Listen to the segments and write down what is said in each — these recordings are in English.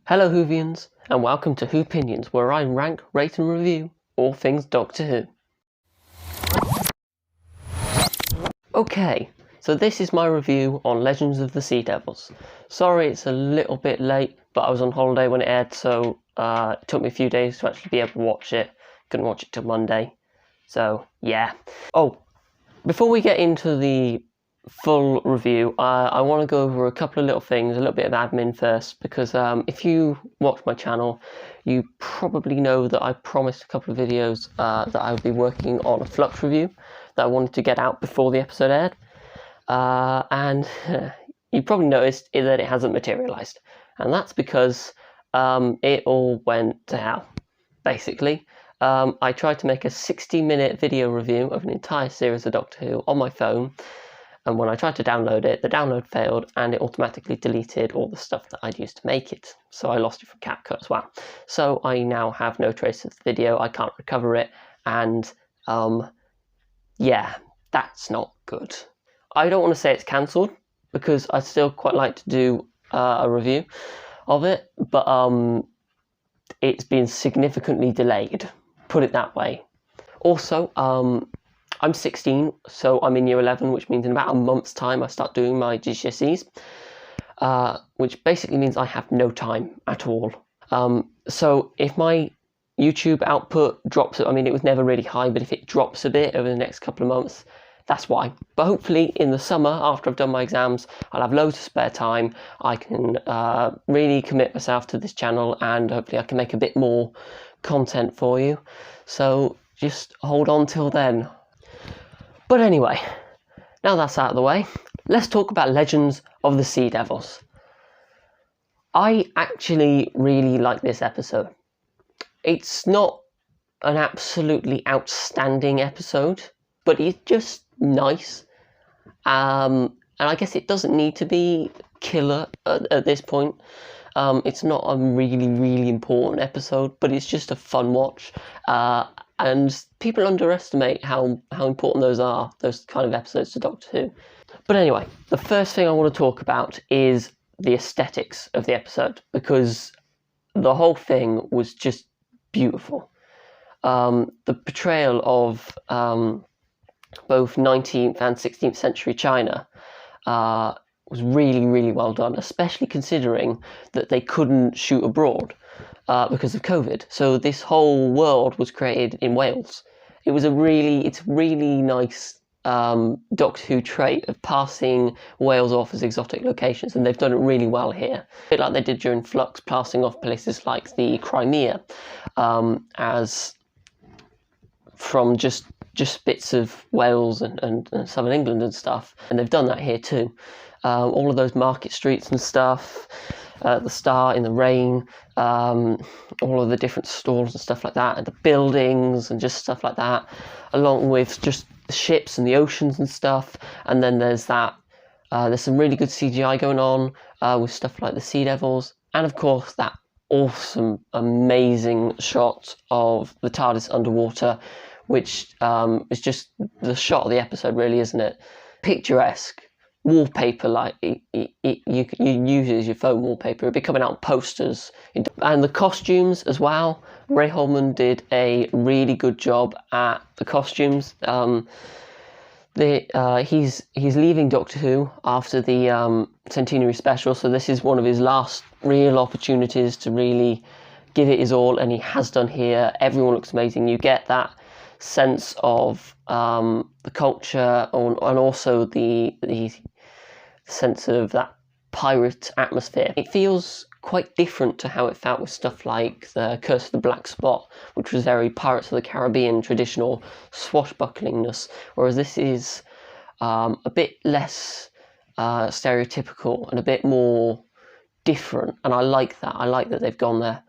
Hello Whovians, and welcome to Whopinions, where I rank, rate and review all things Doctor Who. Okay, so this is my review on Legends of the Sea Devils. Sorry it's a little bit late, but I was on holiday when it aired, so it took me a few days to actually be able to watch it. Couldn't watch it till Monday, so yeah. Oh, before we get into the full review, I want to go over a couple of little things, a little bit of admin first, because if you watch my channel, you probably know that I promised a couple of videos that I would be working on a Flux review that I wanted to get out before the episode aired, and you probably noticed that it hasn't materialised, and that's because it all went to hell, basically. I tried to make a 60-minute video review of an entire series of Doctor Who on my phone, and when I tried to download it, the download failed and it automatically deleted all the stuff that I'd used to make it. So I lost it from CapCut as well. So I now have no trace of the video, I can't recover it, and yeah, that's not good. I don't want to say it's cancelled, because I still quite like to do a review of it, but it's been significantly delayed, put it that way. Also, I'm 16, so I'm in year 11, which means in about a month's time I start doing my GCSEs, which basically means I have no time at all. So if my YouTube output drops, I mean, it was never really high, but if it drops a bit over the next couple of months, that's why. But hopefully in the summer, after I've done my exams, I'll have loads of spare time. I can really commit myself to this channel, and hopefully I can make a bit more content for you. So just hold on till then. But anyway, now that's out of the way, let's talk about Legends of the Sea Devils. I actually really like this episode. It's not an absolutely outstanding episode, but it's just nice. And I guess it doesn't need to be killer at this point. It's not a really important episode, but it's just a fun watch. And people underestimate how important those kind of episodes to Doctor Who. But anyway, the first thing I want to talk about is the aesthetics of the episode, because the whole thing was just beautiful. The portrayal of both 19th and 16th century China was really well done, especially considering that they couldn't shoot abroad because of COVID. So this whole world was created in Wales. It's a really nice Doctor Who trait of passing Wales off as exotic locations, and they've done it really well here. A bit like they did during Flux, passing off places like the Crimea as from just bits of Wales and southern England and stuff, and they've done that here too. All of those market streets and stuff, the Star in the Rain, all of the different stores and stuff like that, and the buildings and just stuff like that, along with just the ships and the oceans and stuff. And then there's some really good CGI going on with stuff like the Sea Devils, and of course that awesome, amazing shot of the TARDIS underwater, which is just the shot of the episode, really, isn't it? Picturesque. Wallpaper, like you use it as your phone wallpaper. It'd be coming out on posters. And the costumes as well. Ray Holman did a really good job at the costumes. He's leaving Doctor Who after the centenary special, so this is one of his last real opportunities to really give it his all, and he has done here. Everyone looks amazing. You get that sense of the culture, and also the sense of that pirate atmosphere. It feels quite different to how it felt with stuff like the Curse of the Black Spot, which was very Pirates of the Caribbean traditional swashbucklingness, whereas this is a bit less stereotypical and a bit more different, and I like that. I like that they've gone there.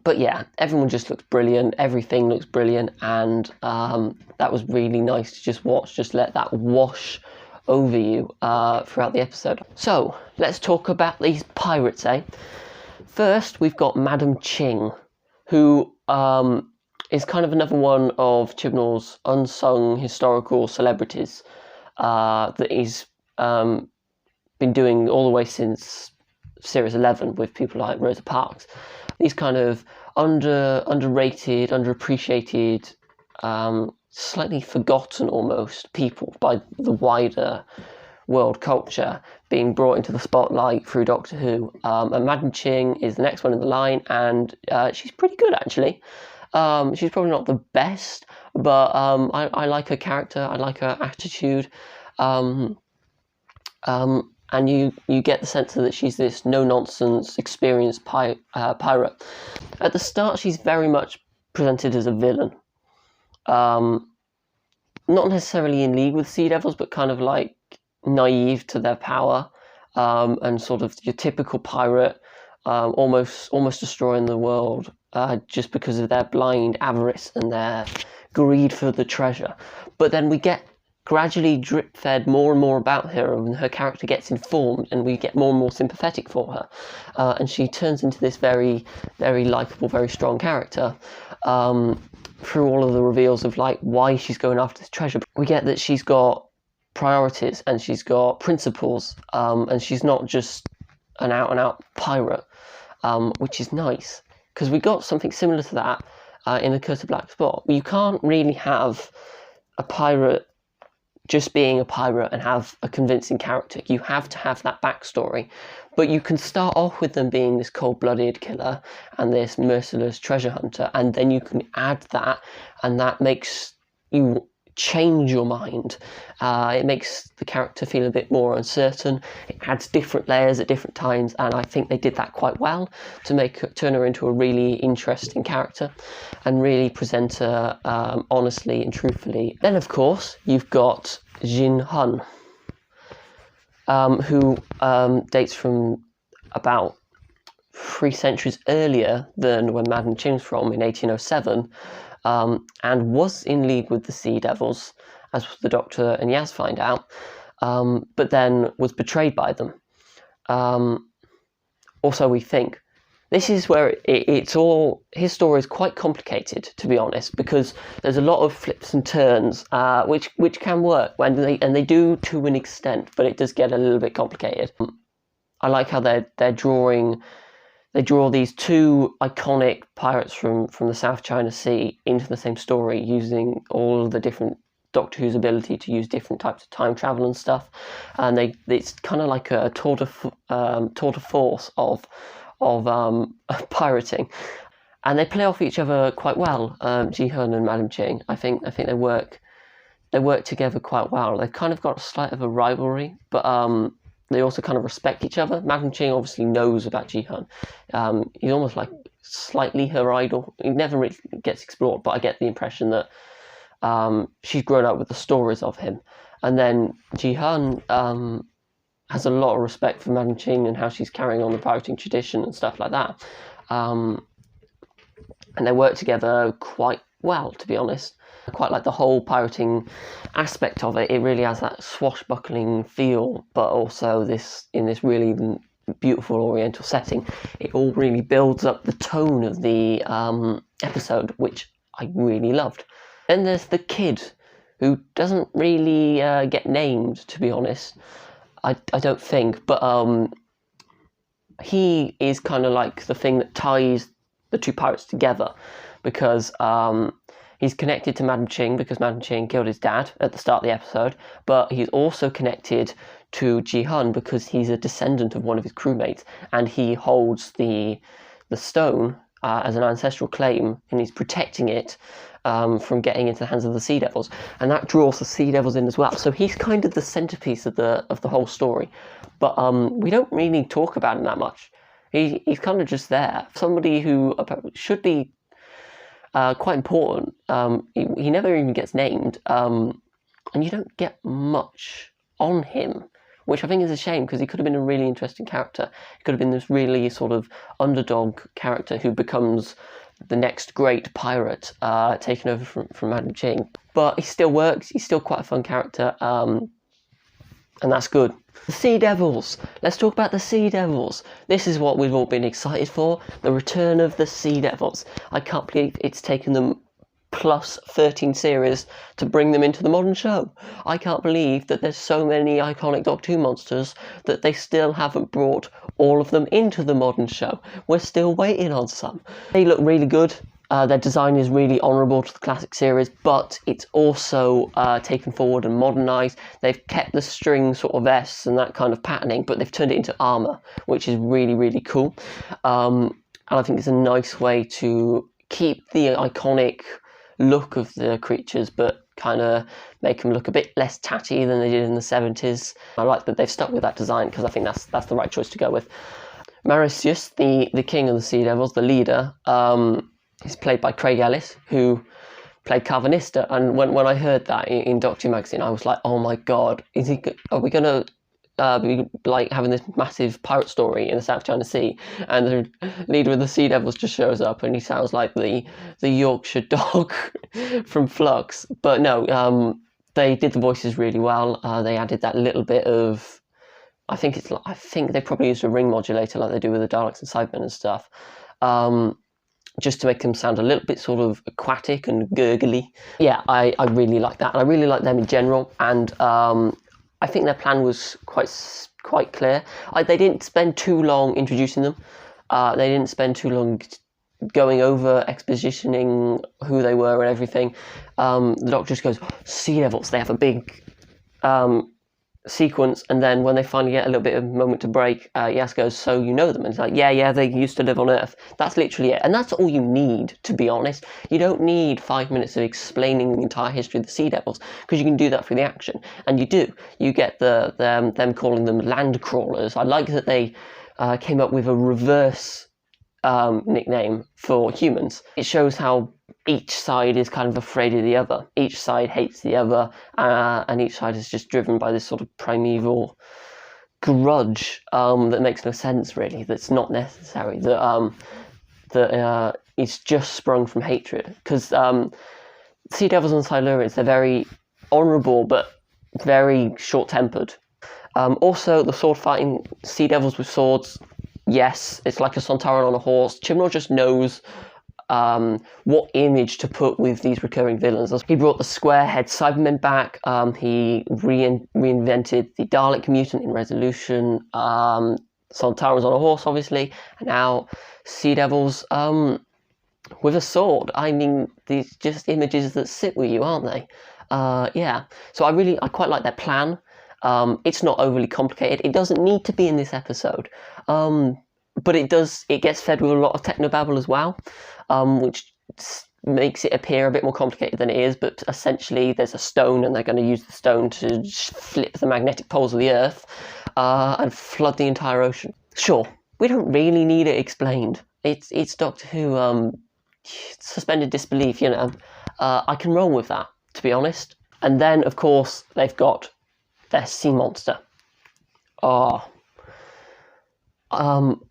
But yeah, everyone just looks brilliant, everything looks brilliant, and that was really nice to just watch, just let that wash over you throughout the episode. So let's talk about these pirates, eh? First, we've got Madam Ching, who is kind of another one of Chibnall's unsung historical celebrities that he's been doing all the way since Series 11 with people like Rosa Parks. These kind of underrated, underappreciated, slightly forgotten almost people by the wider world culture being brought into the spotlight through Doctor Who. And Madam Ching is the next one in the line, and she's pretty good actually. She's probably not the best, but I like her character, I like her attitude. And you get the sense that she's this no-nonsense, experienced pirate. At the start, she's very much presented as a villain. Not necessarily in league with Sea Devils, but kind of like naive to their power, and sort of your typical pirate, almost destroying the world just because of their blind avarice and their greed for the treasure. But then we get gradually drip-fed more and more about her, and her character gets informed, and we get more and more sympathetic for her, and she turns into this very, very likeable, very strong character. Through all of the reveals of like why she's going after this treasure, we get that she's got priorities and she's got principles, and she's not just an out-and-out pirate, which is nice, because we got something similar to that in the Curse of Black Spot. You can't really have a pirate just being a pirate and have a convincing character. You have to have that backstory, but you can start off with them being this cold-blooded killer and this merciless treasure hunter, and then you can add that, and that makes you change your mind. It makes the character feel a bit more uncertain. It adds different layers at different times, and I think they did that quite well to turn her into a really interesting character and really present her honestly and truthfully. Then, of course, you've got Jin Hun, who dates from about 3 centuries earlier than when Madam Ching's from, in 1807. And was in league with the Sea Devils, as the Doctor and Yaz find out, but then was betrayed by them. Also, we think. This is where it's all... His story is quite complicated, to be honest, because there's a lot of flips and turns, which can work, and they do to an extent, but it does get a little bit complicated. I like how they're drawing... They draw these 2 iconic pirates from the South China Sea into the same story, using all of the different Doctor Who's ability to use different types of time travel and stuff. And it's kind of like a tour de force of pirating, and they play off each other quite well. Jihan and Madam Ching, I think they work together quite well. They've kind of got a slight of a rivalry, but they also kind of respect each other. Madam Ching obviously knows about Jihan. He's almost like slightly her idol. He never really gets explored, but I get the impression that she's grown up with the stories of him. And then Jihan has a lot of respect for Madam Ching and how she's carrying on the pirating tradition and stuff like that. And they work together quite well, to be honest. I quite like the whole pirating aspect of it. It really has that swashbuckling feel, but also in this really beautiful oriental setting. It all really builds up the tone of the episode, which I really loved. Then there's the kid, who doesn't really get named, to be honest. I don't think, but he is kind of like the thing that ties the 2 pirates together, because he's connected to Madam Ching because Madam Ching killed his dad at the start of the episode, but he's also connected to Jihan because he's a descendant of one of his crewmates, and he holds the stone as an ancestral claim, and he's protecting it from getting into the hands of the Sea Devils, and that draws the Sea Devils in as well. So he's kind of the centerpiece of the whole story, but we don't really talk about him that much. He's kind of just there, somebody who should be quite important. He never even gets named, and you don't get much on him, which I think is a shame, because he could have been a really interesting character. He could have been this really sort of underdog character who becomes the next great pirate, taken over from Madam Ching. But he still works, he's still quite a fun character, and that's good. The Sea Devils! Let's talk about the Sea Devils. This is what we've all been excited for, the return of the Sea Devils. I can't believe it's taken them plus 13 series to bring them into the modern show. I can't believe that there's so many iconic Doctor Who monsters that they still haven't brought all of them into the modern show. We're still waiting on some. They look really good. Their design is really honourable to the classic series, but it's also taken forward and modernised. They've kept the string sort of vests and that kind of patterning, but they've turned it into armour, which is really, really cool. And I think it's a nice way to keep the iconic look of the creatures, but kind of make them look a bit less tatty than they did in the 70s. I like that they've stuck with that design because I think that's the right choice to go with. Maricius, the king of the Sea Devils, the leader, is played by Craig Ellis, who played Carvanista. And when I heard that in Doctor Who magazine, I was like, oh my god, are we going to be like having this massive pirate story in the South China Sea, and the leader of the Sea Devils just shows up and he sounds like the Yorkshire dog from Flux? But no, they did the voices really well. They added that little bit of, I think they probably used a ring modulator like they do with the Daleks and Cybermen and stuff, just to make them sound a little bit sort of aquatic and gurgly. Yeah, I really like that, and I really like them in general, and I think their plan was quite clear. They didn't spend too long introducing them. They didn't spend too long going over expositioning who they were and everything. The Doctor just goes, Sea Devils. They have a big sequence, and then when they finally get a little bit of a moment to break, Yas goes, so you know them? And it's like, yeah, they used to live on Earth. That's literally it, and that's all you need, to be honest. You don't need 5 minutes of explaining the entire history of the Sea Devils, because you can do that through the action, and you do. You get them calling them land crawlers. I like that they came up with a reverse nickname for humans. It shows how each side is kind of afraid of the other. Each side hates the other, and each side is just driven by this sort of primeval grudge that makes no sense, really, that's not necessary, that is just sprung from hatred. Because Sea Devils and Silurians, they're very honourable but very short-tempered. Also, the sword-fighting Sea Devils with swords, yes, it's like a Sontaran on a horse. Chibnall just knows what image to put with these recurring villains. He brought the square-head Cybermen back. He reinvented the Dalek mutant in Resolution. Sontarans on a horse, obviously, and now Sea Devils with a sword. I mean, these just images that sit with you, aren't they? Yeah. So I quite like their plan. It's not overly complicated. It doesn't need to be in this episode. But it gets fed with a lot of technobabble as well, which makes it appear a bit more complicated than it is. But essentially, there's a stone, and they're going to use the stone to flip the magnetic poles of the Earth and flood the entire ocean. Sure, we don't really need it explained. It's Doctor Who, suspended disbelief, you know. I can roll with that, to be honest. And then, of course, they've got their sea monster. I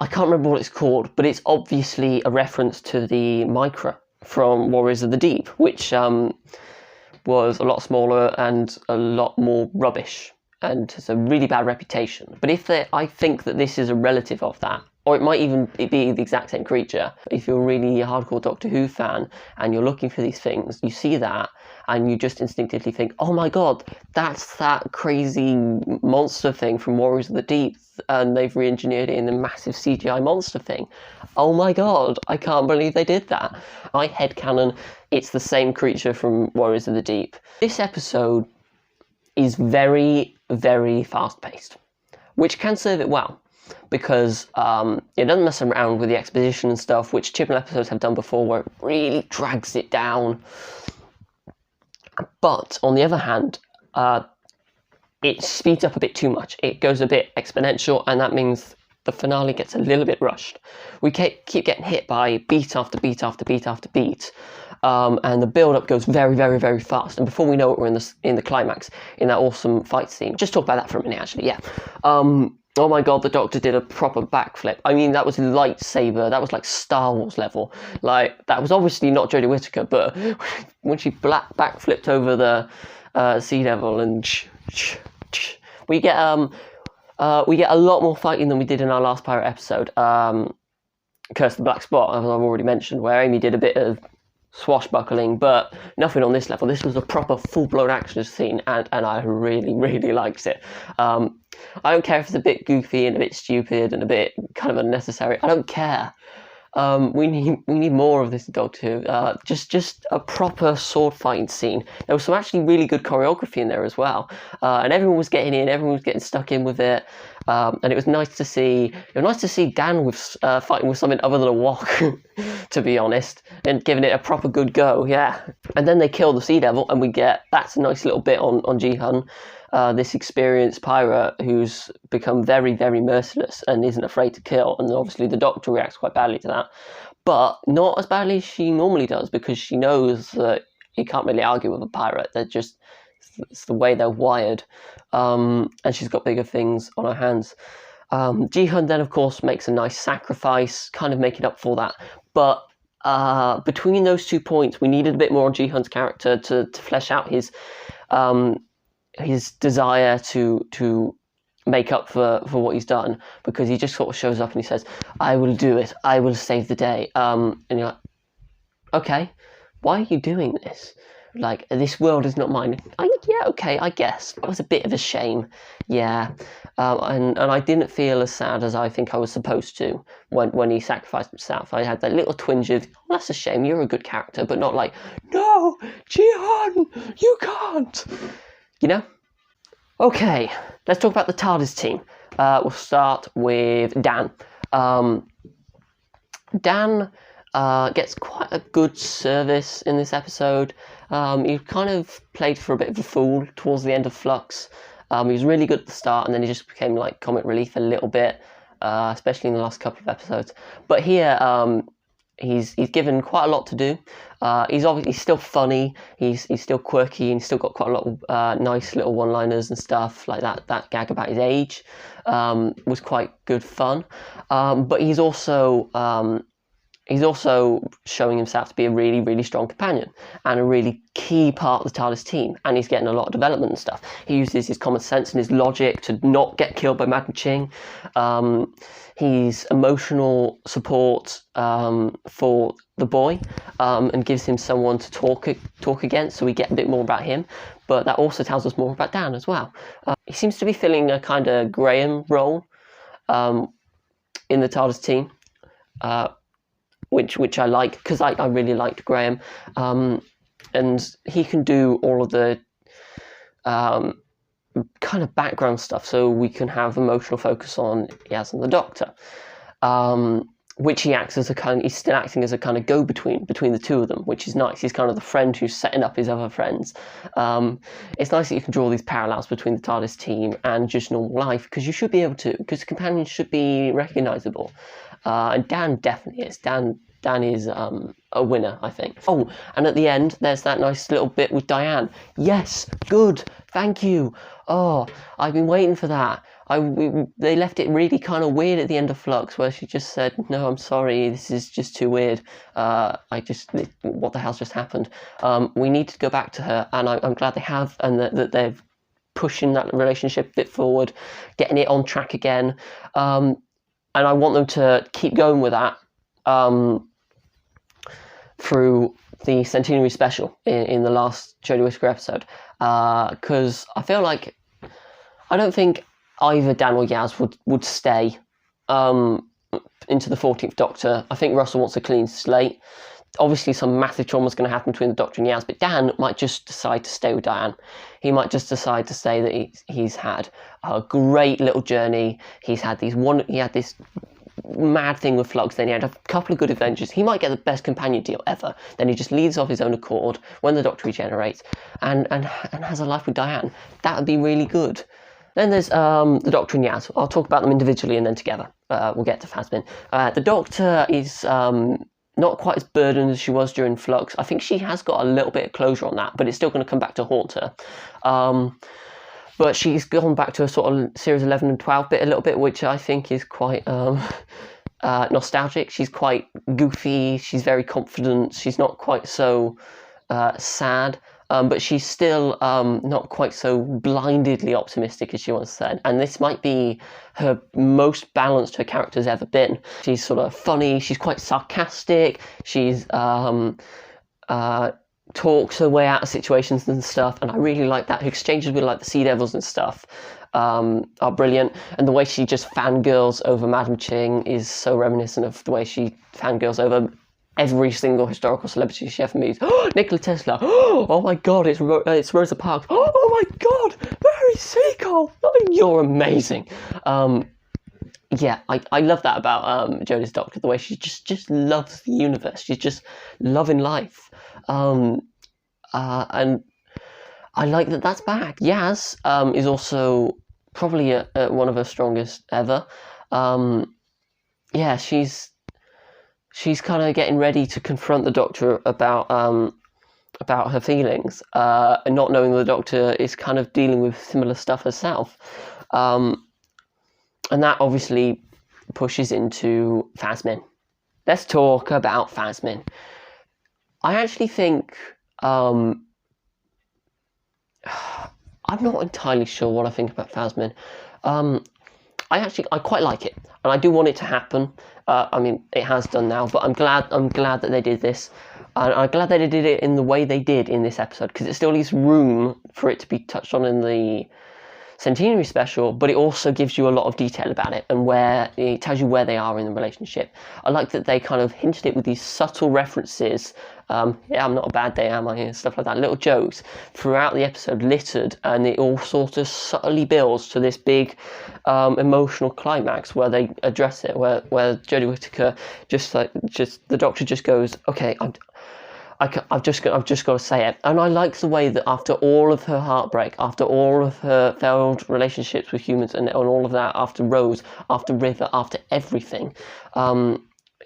can't remember what it's called, but it's obviously a reference to the Micra from Warriors of the Deep, which was a lot smaller and a lot more rubbish, and has a really bad reputation. But I think that this is a relative of that, or it might even be the exact same creature. If you're really a hardcore Doctor Who fan and you're looking for these things, you see that and you just instinctively think, oh my god, that's that crazy monster thing from Warriors of the Deep, and they've re-engineered it in a massive CGI monster thing. Oh my god, I can't believe they did that. I headcanon it's the same creature from Warriors of the Deep. This episode is very, very fast-paced, which can serve it well, because it doesn't mess around with the exposition and stuff, which Chibnall episodes have done before, where it really drags it down. But on the other hand, it speeds up a bit too much. It goes a bit exponential, and that means the finale gets a little bit rushed. We keep getting hit by beat after beat after beat after beat, and the build-up goes very, very, very fast. And before we know it, we're in the climax, in that awesome fight scene. Just talk about that for a minute, actually. Yeah. Oh my god, the Doctor did a proper backflip. I mean, that was lightsaber. That was like Star Wars level. Like, that was obviously not Jodie Whittaker, but when she backflipped over the Sea Devil, and we get a lot more fighting than we did in our last pirate episode, Curse the Black Spot, as I've already mentioned, where Amy did a bit of swashbuckling, but nothing on this level. This was a proper full-blown action scene, and I really, really liked it. I don't care if it's a bit goofy and a bit stupid and a bit kind of unnecessary. I don't care. We need more of this in Dog 2. Just a proper sword fighting scene. There was some actually really good choreography in there as well, and everyone was getting in, everyone was getting stuck in with it, and it was nice to see. It was nice to see Dan with fighting with something other than a wok, to be honest, and giving it a proper good go. Yeah, and then they kill the Sea Devil, and we get that's a nice little bit on Jihan. This experienced pirate who's become very, very merciless and isn't afraid to kill. And obviously the Doctor reacts quite badly to that. But not as badly as she normally does, because she knows that he can't really argue with a pirate. It's the way they're wired. And she's got bigger things on her hands. Jihan then, of course, makes a nice sacrifice, kind of making up for that. But between those 2 points, we needed a bit more on Jihan's character to flesh out his desire to make up for what he's done, because he just sort of shows up and he says, I will do it, I will save the day, and you're like, okay, why are you doing this? Like, this world is not mine. Yeah, okay, I guess that was a bit of a shame. Yeah, and I didn't feel as sad as I think I was supposed to when he sacrificed himself. I had that little twinge of, oh, that's a shame, you're a good character, but not like, no, Jihan, you can't. You know? Okay, let's talk about the TARDIS team. We'll start with Dan. Dan gets quite a good service in this episode. He kind of played for a bit of a fool towards the end of Flux. He was really good at the start, and then he just became like comic relief a little bit, especially in the last couple of episodes. But here, he's given quite a lot to do. He's obviously still funny. He's still quirky, and he's still got quite a lot of nice little one-liners and stuff like that. That gag about his age was quite good fun. But he's also showing himself to be a really, really strong companion and a really key part of the TARDIS team. And he's getting a lot of development and stuff. He uses his common sense and his logic to not get killed by Madam Ching. He's emotional support for the boy, and gives him someone to talk against, so we get a bit more about him. But that also tells us more about Dan as well. He seems to be filling a kind of Graham role in the TARDIS team, which I like, because I really liked Graham, and he can do all of the kind of background stuff, so we can have emotional focus on Yaz and the Doctor, which he acts as he's still acting as a kind of go-between between the two of them, which is nice. He's kind of the friend who's setting up his other friends. It's nice that you can draw these parallels between the TARDIS team and just normal life, because you should be able to, because companions should be recognisable. And Dan definitely is. Dan is a winner, I think. Oh, and at the end, there's that nice little bit with Diane. Yes, good, thank you. Oh, I've been waiting for that. They left it really kind of weird at the end of Flux, where she just said, no, I'm sorry, this is just too weird. What the hell's just happened? We need to go back to her, and I'm glad they have, and that they're pushing that relationship a bit forward, getting it on track again. And I want them to keep going with that through the Centenary special in the last Jodie Whittaker episode, because I feel like I don't think either Dan or Yaz would stay into the 14th Doctor. I think Russell wants a clean slate. Obviously some massive trauma is going to happen between the Doctor and Yaz, but Dan might just decide to stay with Diane. He might just decide to say that he's had a great little journey. He had this mad thing with Flux, then he had a couple of good adventures. He might get the best companion deal ever. Then he just leaves off his own accord when the Doctor regenerates and has a life with Diane. That would be really good. Then there's the Doctor and Yaz. I'll talk about them individually and then together. We'll get to Phasmin. The Doctor is not quite as burdened as she was during Flux. I think she has got a little bit of closure on that, but it's still going to come back to haunt her. But she's gone back to a sort of series 11 and 12 bit a little bit, which I think is quite nostalgic. She's quite goofy. She's very confident. She's not quite so sad, but she's still not quite so blindedly optimistic as she once said. And this might be her most balanced her character's ever been. She's sort of funny. She's quite sarcastic. She's talks her way out of situations and stuff, and I really like that. Her exchanges with like the Sea Devils and stuff are brilliant, and the way she just fangirls over Madam Ching is so reminiscent of the way she fangirls over every single historical celebrity she ever meets. Nikola Tesla. Oh my God, it's Rosa Parks. Oh my God, Mary Seacole. You're amazing. Yeah, I love that about Jodie's Doctor, the way she just loves the universe. She's just loving life. And I like that that's back. Yaz is also probably one of her strongest ever. Yeah, she's kind of getting ready to confront the Doctor about her feelings, and not knowing the Doctor is kind of dealing with similar stuff herself. And that obviously pushes into Phasmin. Let's talk about Phasmin. I actually think I'm not entirely sure what I think about Phasmin. I quite like it, and I do want it to happen. I mean, it has done now, but I'm glad that they did this. And I'm glad that they did it in the way they did in this episode, because it still leaves room for it to be touched on in the Centenary special, but it also gives you a lot of detail about it, and where it tells you where they are in the relationship. I like that they kind of hinted it with these subtle references. Yeah, I'm not a bad day, am I? And stuff like that. Little jokes throughout the episode, littered, and it all sort of subtly builds to this big emotional climax where they address it, where Jodie Whittaker just the Doctor just goes, okay, I've just got to say it. And I like the way that after all of her heartbreak, after all of her failed relationships with humans and all of that, after Rose, after River, after everything,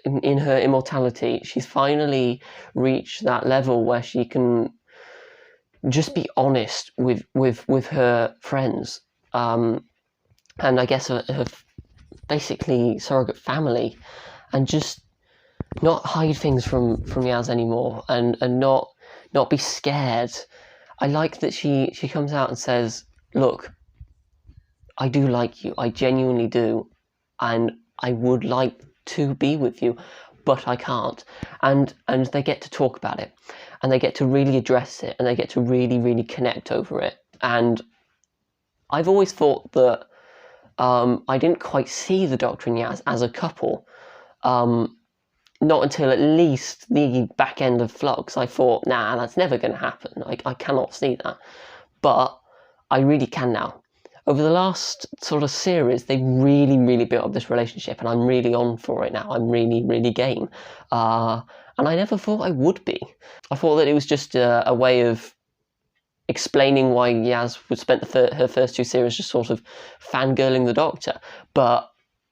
in her immortality, she's finally reached that level where she can just be honest with her friends, and I guess her basically surrogate family, and just not hide things from Yaz anymore, and not be scared. I like that she comes out and says, look, I do like you, I genuinely do, and I would like to be with you, but I can't. And they get to talk about it, and they get to really address it, and they get to really, really connect over it. And I've always thought that I didn't quite see the Doctor and Yaz as a couple. Not until at least the back end of Flux. I thought, nah, that's never going to happen. I cannot see that. But I really can now. Over the last sort of series, they really, really built up this relationship, and I'm really on for it now. I'm really, really game. And I never thought I would be. I thought that it was just a way of explaining why Yaz would spent her first two series just sort of fangirling the Doctor. But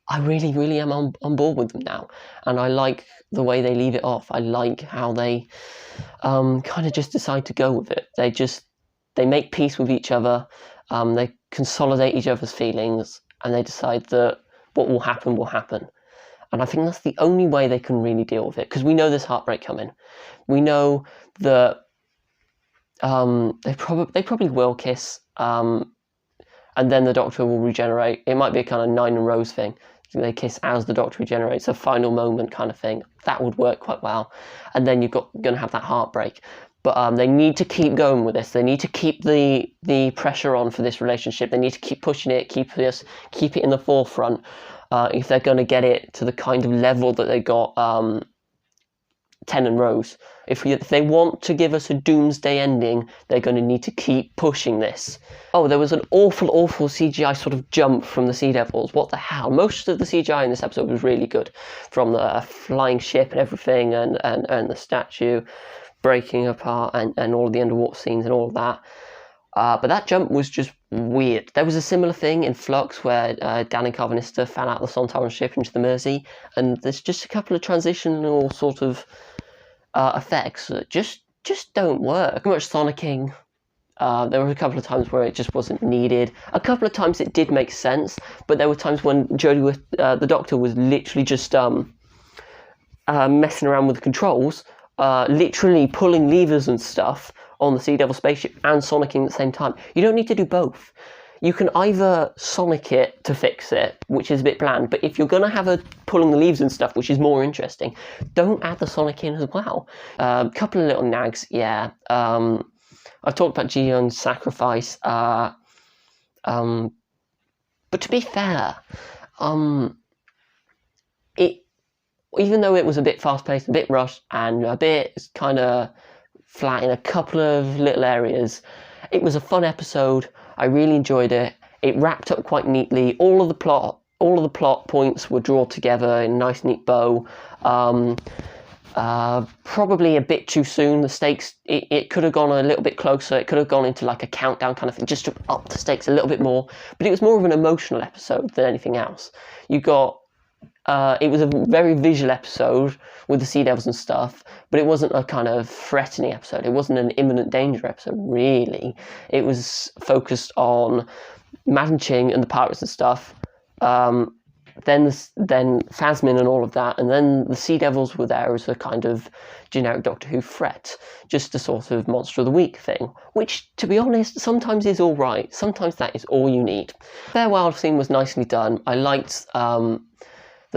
I really, really am on board with them now, and I like the way they leave it off. I like how they kind of just decide to go with it. They make peace with each other, they consolidate each other's feelings, and they decide that what will happen will happen. And I think that's the only way they can really deal with it, because we know there's heartbreak coming. We know that they probably will kiss, and then the Doctor will regenerate. It might be a kind of Nine and Rose thing. They kiss as the Doctor regenerates, a final moment kind of thing. That would work quite well. And then you're going to have that heartbreak. But they need to keep going with this. They need to keep the pressure on for this relationship. They need to keep pushing it, keep it in the forefront, if they're going to get it to the kind of level that they got Ten and Rose. If they want to give us a doomsday ending, they're going to need to keep pushing this. Oh, there was an awful CGI sort of jump from the Sea Devils. What the hell? Most of the CGI in this episode was really good, from the flying ship and everything, and the statue breaking apart, and all of the underwater scenes and all of that. But that jump was just weird. There was a similar thing in Flux where Dan and Carvanista fell out of the Sontaran ship into the Mersey, and there's just a couple of transitional sort of effects that just don't work. Too much sonicking. There were a couple of times where it just wasn't needed. A couple of times it did make sense, but there were times when the Doctor was literally just messing around with the controls, literally pulling levers and stuff on the Sea Devil spaceship and sonicking at the same time. You don't need to do both. you can either Sonic it to fix it, which is a bit bland, but if you're going to have a pulling the leaves and stuff, which is more interesting, don't add the Sonic in as well. Couple of little nags, yeah. I've talked about Jihan's sacrifice, but to be fair, even though it was a bit fast-paced, a bit rushed, and a bit kind of flat in a couple of little areas, it was a fun episode. I really enjoyed it. It wrapped up quite neatly. All of the plot points were drawn together in a nice, neat bow. Probably a bit too soon. The stakes, it could have gone a little bit closer. It could have gone into like a countdown kind of thing, just to up the stakes a little bit more. But it was more of an emotional episode than anything else. It was a very visual episode with the Sea Devils and stuff, but it wasn't a kind of threatening episode. It wasn't an imminent danger episode, really. It was focused on Madam Ching and the pirates and stuff. Then Phasmin and all of that, and then the Sea Devils were there as a kind of generic Doctor Who threat, just a sort of Monster of the Week thing, which, to be honest, sometimes is all right. Sometimes that is all you need. Farewell scene was nicely done. I liked the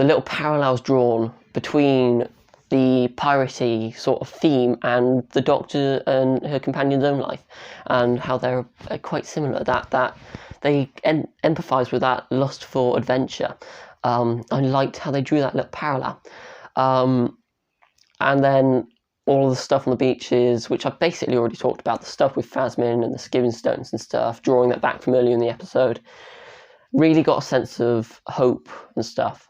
little parallels drawn between the piratey sort of theme and the Doctor and her companion's own life, and how they're quite similar, that they empathise with that lust for adventure. I liked how they drew that little parallel. And then all the stuff on the beaches, which I've basically already talked about, the stuff with Phasmin and the Skiving Stones and stuff, drawing that back from earlier in the episode, really got a sense of hope and stuff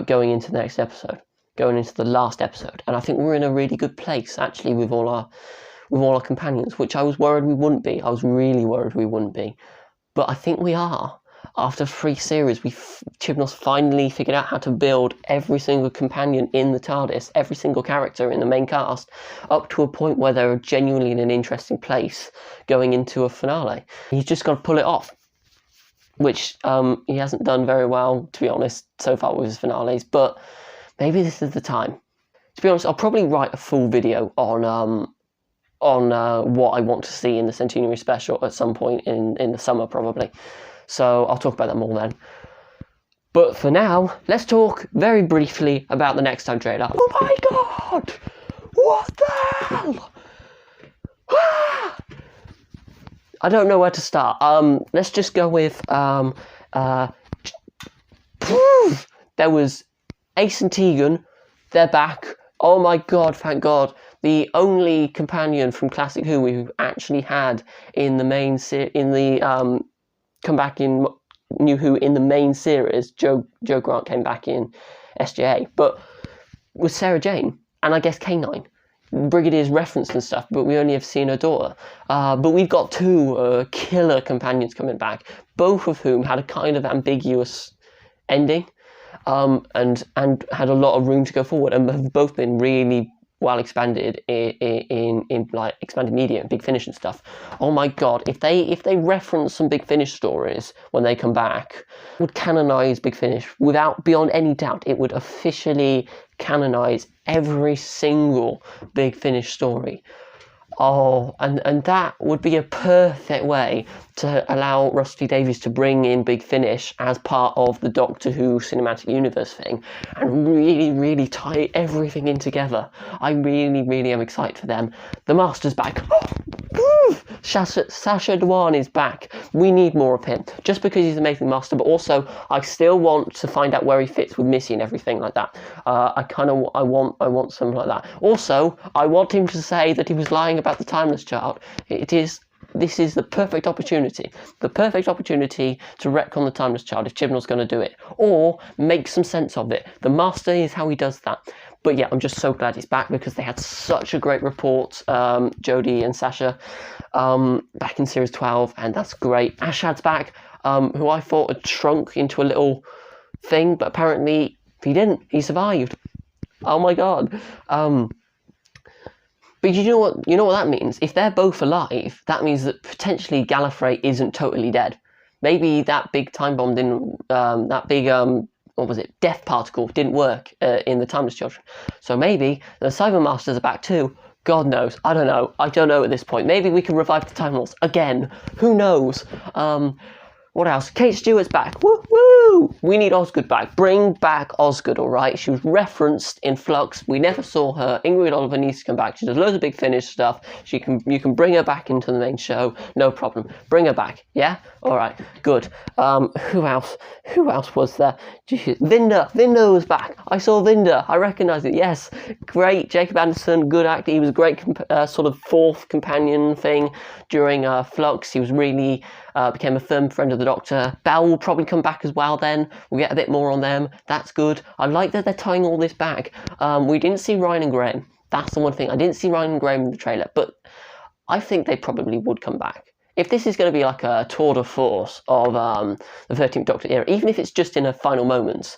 going into the next episode, going into the last episode. And I think we're in a really good place, actually, with all our companions, which I was worried we wouldn't be. I was really worried we wouldn't be. But I think we are. After 3 series, Chibnall's finally figured out how to build every single companion in the TARDIS, every single character in the main cast, up to a point where they're genuinely in an interesting place going into a finale. He's just got to pull it off, which he hasn't done very well, to be honest, so far with his finales, but maybe this is the time. To be honest, I'll probably write a full video on what I want to see in the Centenary Special at some point in the summer, probably. So I'll talk about that more then. But for now, let's talk very briefly about the next time trailer. Oh my god! What the hell? I don't know where to start. Let's just go with there was Ace and Tegan. They're back. Oh my god, thank god. The only companion from Classic Who we've actually had in the main come back in New Who in the main series. Joe Grant came back in SJA, but with Sarah Jane and I guess K9. Brigadier's referenced and stuff, but we only have seen her daughter. But we've got 2 killer companions coming back, both of whom had a kind of ambiguous ending, and had a lot of room to go forward, and have both been really well expanded in like expanded media and Big Finish and stuff. Oh my god, if they reference some Big Finish stories when they come back, would canonize Big Finish beyond any doubt. It would officially canonize every single Big Finish story. Oh, and that would be a perfect way to allow Rusty Davies to bring in Big Finish as part of the Doctor Who cinematic universe thing and really, really tie everything in together. I really, really am excited for them. The Master's back. Oh, Sacha Dhawan is back. We need more of him, just because he's an amazing Master, but also I still want to find out where he fits with Missy and everything like that. I want something like that. Also, I want him to say that he was lying about the Timeless Child. This is the perfect opportunity to retcon the Timeless Child if Chibnall's going to do it, or make some sense of it. The Master is how he does that. But yeah, I'm just so glad he's back, because they had such a great report, Jodie and Sasha, back in Series 12, and that's great. Ashad's back, who I thought had shrunk into a little thing, but apparently he didn't. He survived. Oh my god. But you know what that means? If they're both alive, that means that potentially Gallifrey isn't totally dead. Maybe that big time bomb didn't, death particle didn't work in the Timeless Children. So maybe the Cybermasters are back too. God knows. I don't know. I don't know at this point. Maybe we can revive the Time Lords again. Who knows? What else? Kate Stewart's back. Woo woo! We need Osgood back. Bring back Osgood, alright? She was referenced in Flux. We never saw her. Ingrid Oliver needs to come back. She does loads of Big Finish stuff. You can bring her back into the main show. No problem. Bring her back. Yeah? Alright. Good. Who else? Who else was there? Vinda. Vinda was back. I saw Vinda. I recognise it. Yes. Great. Jacob Anderson, good actor. He was a great sort of fourth companion thing during Flux. He was really... became a firm friend of the Doctor. Belle will probably come back as well then. We'll get a bit more on them. That's good. I like that they're tying all this back. We didn't see Ryan and Graham. That's the one thing. I didn't see Ryan and Graham in the trailer, but I think they probably would come back. If this is going to be like a tour de force of the 13th Doctor era, even if it's just in her final moments,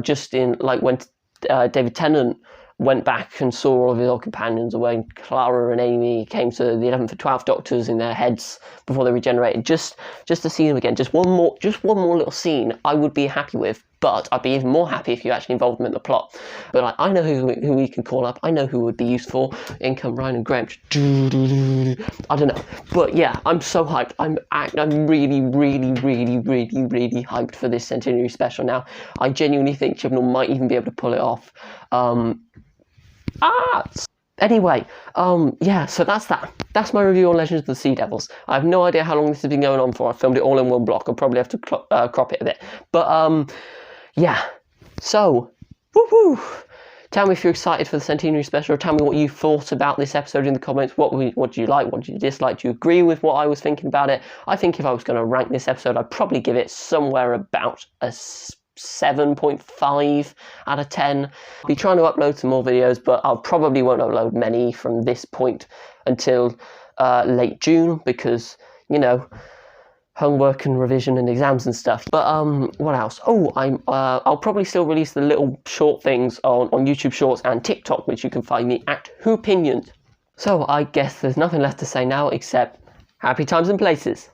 just in like when David Tennant went back and saw all of his old companions, or when Clara and Amy came to the 11th and 12th Doctors in their heads before they regenerated, just to see them again, just one more little scene, I would be happy with. But I'd be even more happy if you actually involved them in the plot. But like, I know who we can call up. I know who would be useful. In come Ryan and Graham. I don't know. But yeah, I'm so hyped. I'm really, really, really, really, really hyped for this centenary special now. I genuinely think Chibnall might even be able to pull it off. Anyway, yeah, so that's that. That's my review on Legends of the Sea Devils. I have no idea how long this has been going on for. I filmed it all in one block. I'll probably have to crop it a bit. But, yeah. So, woo-hoo! Tell me if you're excited for the Centenary Special. Tell me what you thought about this episode in the comments. What do you like? What do you dislike? Do you agree with what I was thinking about it? I think if I was going to rank this episode, I'd probably give it somewhere about a 7.5 out of 10. I'll be trying to upload some more videos, but I probably won't upload many from this point until late June because, you know, homework and revision and exams and stuff. But what else? Oh, I'll probably still release the little short things on YouTube Shorts and TikTok, which you can find me at Whopinions. So I guess there's nothing left to say now except happy times and places.